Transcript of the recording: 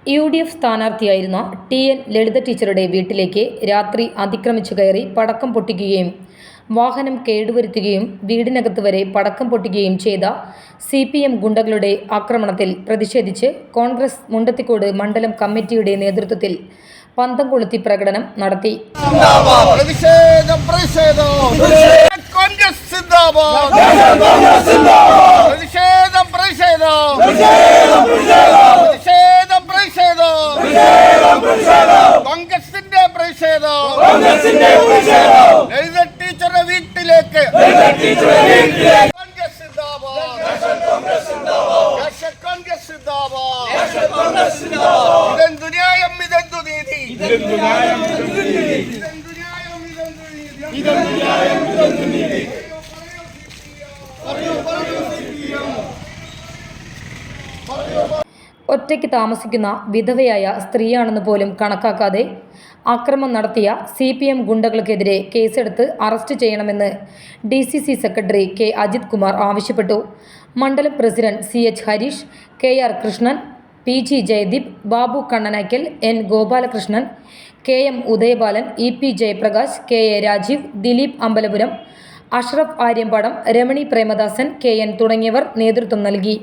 UDF സ്ഥാനാർത്ഥിയായിരുന്ന TN ലളിത ടീച്ചറുടെ വീട്ടിലേക്ക് രാത്രി അതിക്രമിച്ചു കയറി പടക്കം പൊട്ടിക്കുകയും വാഹനം കേടുവരുത്തുകയും വീടിനകത്ത് വരെ പടക്കം പൊട്ടിക്കുകയും ചെയ്ത CPM ഗുണ്ടകളുടെ ആക്രമണത്തിൽ പ്രതിഷേധിച്ച് കോൺഗ്രസ് മുണ്ടത്തിക്കോട് മണ്ഡലം കമ്മിറ്റിയുടെ നേതൃത്വത്തിൽ പന്തം കൊളുത്തി പ്രകടനം നടത്തി. ടീച്ചറുടെ വീട്ടിലേക്ക് ഇതെന്തു ന്യായം, ഇതെന്തു നീതി, ഒറ്റയ്ക്ക് താമസിക്കുന്ന വിധവയായ സ്ത്രീയാണെന്ന് പോലും കണക്കാക്കാതെ ആക്രമണം നടത്തിയ CPM ഗുണ്ടകൾക്കെതിരെ കേസെടുത്ത് അറസ്റ്റ് ചെയ്യണമെന്ന് DCC secretary K. Ajith Kumar ആവശ്യപ്പെട്ടു. മണ്ഡലം president CH Harish, KR Krishnan, PG Jayadeep, Babu Kannanaikkal, N. Gopalakrishnan, KM Udayabalan, EP Jayaprakash, KA Rajeev, Dileep Ambalapuram, Ashraf Aryampadam, Ramani Premadasan, KN തുടങ്ങിയവർ നേതൃത്വം നൽകി.